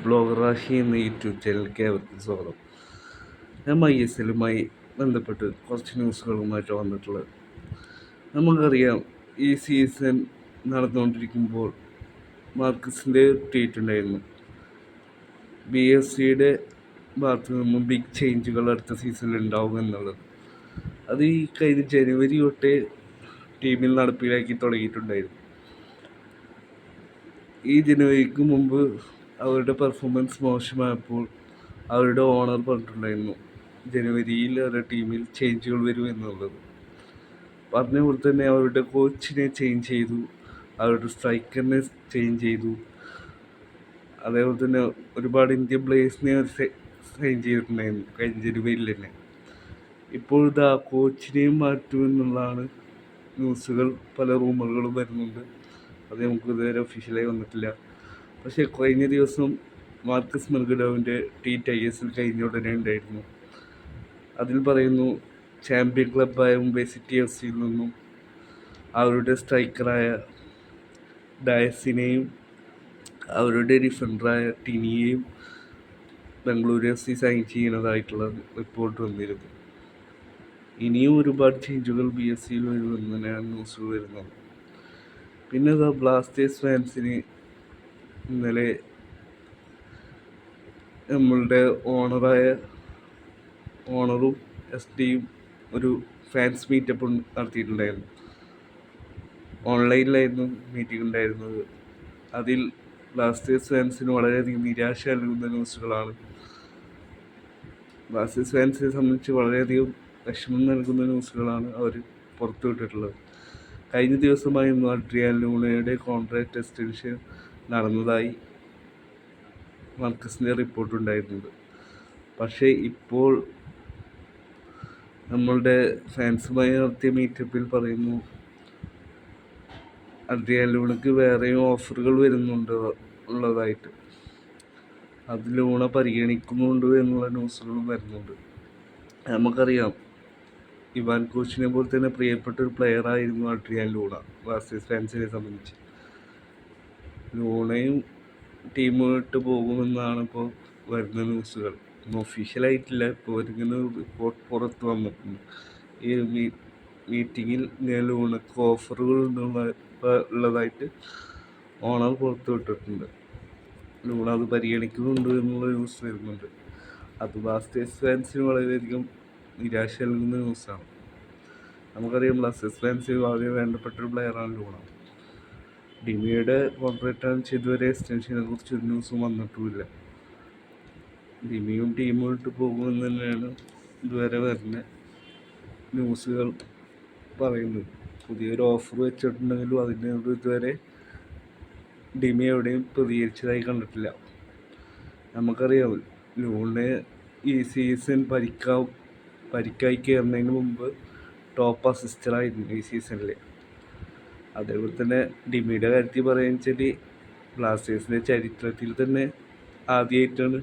Blogger Rashi എന്ന YouTube ചാനലിലേക്ക് ഏവർക്കും സ്വാഗതം. ഞാൻ ISLുമായി ബന്ധപ്പെട്ട് കുറച്ച് ന്യൂസുകളുമായിട്ട് വന്നിട്ടുള്ളത്. നമുക്കറിയാം, ഈ സീസൺ നടന്നുകൊണ്ടിരിക്കുമ്പോൾ മാർക്കസിൻ്റെ ട്വീറ്റ് ഉണ്ടായിരുന്നു, BFCയുടെ ഭാഗത്തു നിന്നും ബിഗ് ചേഞ്ചുകൾ അടുത്ത സീസണിൽ ഉണ്ടാവും എന്നുള്ളത്. അത് ഈ കഴിഞ്ഞ ജനുവരി തൊട്ടേ ടീമിൽ നടപ്പിലാക്കി തുടങ്ങിയിട്ടുണ്ടായിരുന്നു. ഈ ജനുവരിക്ക് മുമ്പ് അവരുടെ പെർഫോമൻസ് മോശമായപ്പോൾ അവരുടെ ഓണർ പറഞ്ഞിട്ടുണ്ടായിരുന്നു ജനുവരിയിൽ അവരുടെ ടീമിൽ ചേഞ്ചുകൾ വരും എന്നുള്ളത്. പറഞ്ഞ പോലെ തന്നെ അവരുടെ കോച്ചിനെ ചേഞ്ച് ചെയ്തു, അവരുടെ സ്ട്രൈക്കറിനെ ചേഞ്ച് ചെയ്തു, അതേപോലെ തന്നെ ഒരുപാട് ഇന്ത്യൻ പ്ലേയേഴ്സിനെ അവർ സൈൻ ചെയ്തിട്ടുണ്ടായിരുന്നു കഴിഞ്ഞ ജനുവരിയിൽ തന്നെ. ഇപ്പോഴിതാ കോച്ചിനെയും മാറ്റുമെന്നുള്ളതാണ് ന്യൂസുകൾ, പല റൂമറുകളും വരുന്നുണ്ട്. അത് നമുക്ക് ഇതുവരെ ഒഫീഷ്യലായി വന്നിട്ടില്ല. പക്ഷേ കഴിഞ്ഞ ദിവസം മാർക്കസ് മെർഗഡോവിൻ്റെ ട്വീറ്റ് ISL കഴിഞ്ഞ ഉടനെ ഉണ്ടായിരുന്നു. അതിൽ പറയുന്നു, ചാമ്പ്യൻ ക്ലബ്ബായ മുംബൈ സിറ്റി FC നിന്നും അവരുടെ സ്ട്രൈക്കറായ ഡയസിനെയും അവരുടെ ഡിഫൻഡറായ ടിനിയെയും ബംഗളൂരു FC സൈൻ ചെയ്യുന്നതായിട്ടുള്ള റിപ്പോർട്ട് വന്നിരുന്നു. ഇനിയും ഒരുപാട് ചേഞ്ചുകൾ BFCയിൽ വരുമെന്ന് തന്നെയാണ് ന്യൂസുകൾ വരുന്നത്. പിന്നെ ബ്ലാസ്റ്റേഴ്സ് ഫാൻസിന് ഇന്നലെ നമ്മളുടെ ഓണറും SD-യും ഒരു ഫാൻസ് മീറ്റപ്പ് നടത്തിയിട്ടുണ്ടായിരുന്നു. ഓൺലൈനിലായിരുന്നു മീറ്റിംഗ് ഉണ്ടായിരുന്നത്. അതിൽ ബ്ലാസ്റ്റേഴ്സ് ഫാൻസിന് വളരെയധികം നിരാശ നൽകുന്ന ന്യൂസുകളാണ്, ബ്ലാസ്റ്റേഴ്സ് ഫാൻസിനെ സംബന്ധിച്ച് വളരെയധികം വിഷമം നൽകുന്ന ന്യൂസുകളാണ് അവർ പുറത്തുവിട്ടിട്ടുള്ളത്. കഴിഞ്ഞ ദിവസമായിരുന്നു അഡ്രിയാൻ ലൂണയുടെ കോൺട്രാക്ട് എക്സ്റ്റൻഷൻ നടന്നതായി മാർക്കസിൻ്റെ റിപ്പോർട്ട് ഉണ്ടായിരുന്നത്. പക്ഷേ ഇപ്പോൾ നമ്മളുടെ ഫാൻസുമായി നടത്തിയ മീറ്റപ്പിൽ പറയുന്നു, അഡ്രിയാൻ ലൂണയ്ക്ക് വേറെയും ഓഫറുകൾ വരുന്നുണ്ട് ഉള്ളതായിട്ട്. അത് ലൂണ പരിഗണിക്കുന്നുണ്ട് എന്നുള്ള ന്യൂസുകളും വരുന്നുണ്ട്. നമുക്കറിയാം, ഇവാൻ കോച്ചിനെ പോലെ തന്നെ പ്രിയപ്പെട്ട ഒരു പ്ലെയറായിരുന്നു അഡ്രിയാൻ ലൂണ ബ്ലാസ്റ്റേഴ്സ് ഫാൻസിനെ സംബന്ധിച്ച്. ലൂണയും ടീമുമായിട്ട് പോകുമെന്നാണ് ഇപ്പോൾ വരുന്ന ന്യൂസുകൾ. ഒഫീഷ്യലായിട്ടില്ല, ഇപ്പോൾ വരുന്ന റിപ്പോർട്ട് പുറത്ത് വന്നിട്ടുണ്ട്. ഈ മീറ്റിങ്ങിൽ ലൂണക്ക് ഓഫറുകൾ ഉള്ളതായിട്ട് ഓണർ പുറത്തു വിട്ടിട്ടുണ്ട്. ലൂണ അത് പരിഗണിക്കുന്നുണ്ട് എന്നുള്ള ന്യൂസ് വരുന്നുണ്ട്. അത് ബ്ലാസ്റ്റേഴ്സ് ഫാൻസിന് വളരെയധികം നിരാശ നൽകുന്ന ന്യൂസാണ്. നമുക്കറിയാം, ബ്ലാസ്റ്റേഴ്സ് ഫാൻസിന് വളരെ വേണ്ടപ്പെട്ടൊരു പ്ലെയറാണ് ലൂണ. ഡിമിയുടെ കോൺട്രാക്റ്റാണ് ഇതുവരെ എക്സ്റ്റൻഷനെ കുറിച്ച് ഒരു ന്യൂസും വന്നിട്ടുമില്ല. ഡിമിയും ടീമുമായിട്ട് പോകുമെന്ന് തന്നെയാണ് ഇതുവരെ വരുന്ന ന്യൂസുകൾ പറയുന്നത്. പുതിയൊരു ഓഫർ വെച്ചിട്ടുണ്ടെങ്കിലും അതിനോട് ഇതുവരെ ഡിമി എവിടെയും പ്രതികരിച്ചതായി കണ്ടിട്ടില്ല. നമുക്കറിയാം, ലൂണെ ഈ സീസൺ പരിക്കായി കയറുന്നതിന് മുമ്പ് ടോപ്പ് അസിസ്റ്ററായിരുന്നു ഈ സീസണിൽ. അതേപോലെ തന്നെ ഡിമിയുടെ കാര്യത്തിൽ പറയുകയെന്ന് വെച്ചാൽ, ബ്ലാസ്റ്റേഴ്സിൻ്റെ ചരിത്രത്തിൽ തന്നെ ആദ്യമായിട്ടാണ്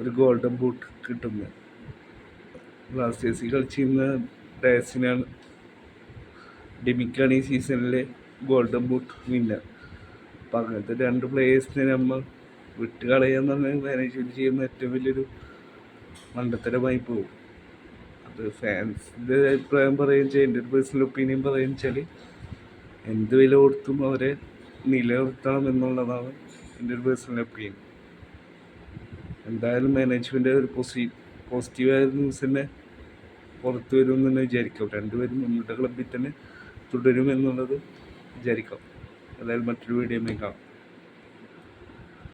ഒരു ഗോൾഡൻ ബൂട്ട് കിട്ടുന്നത്. ബ്ലാസ്റ്റേഴ്സിൽ കളിച്ചിരുന്ന ഡയസിനാണ്, ഡിമിക്കാണ് ഈ സീസണിലെ ഗോൾഡൻ ബൂട്ട് വിന്നർ. അപ്പം അങ്ങനത്തെ രണ്ട് പ്ലേയേഴ്സിനെ നമ്മൾ വിട്ട് കളയാന്ന് പറഞ്ഞാൽ മാനേജ്മെൻറ്റ് ചെയ്യുന്ന ഏറ്റവും വലിയൊരു മണ്ടത്തരമായി പോകും. അത് ഫാൻസിൻ്റെ അഭിപ്രായം പറയുകയും ചെയ്യും. എൻ്റെ ഒരു പേഴ്സണൽ ഒപ്പീനിയൻ പറയുകയെന്ന് വെച്ചാൽ, എന്ത് വില കൊടുത്തും അവരെ നിലനിർത്തണം എന്നുള്ളതാണ് എൻ്റെ ഒരു പേഴ്സണൽ ഒപ്പീനിയൻ. എന്തായാലും മാനേജ്മെൻ്റ് ഒരു പോസിറ്റീവായ ന്യൂസ് തന്നെ പുറത്തു വരുമെന്ന് തന്നെ വിചാരിക്കാം. രണ്ടുപേരും നമ്മുടെ ക്ലബ്ബിൽ തന്നെ തുടരുമെന്നുള്ളത് വിചാരിക്കാം. എന്തായാലും മറ്റൊരു വീഡിയോയിൽ കാണാം.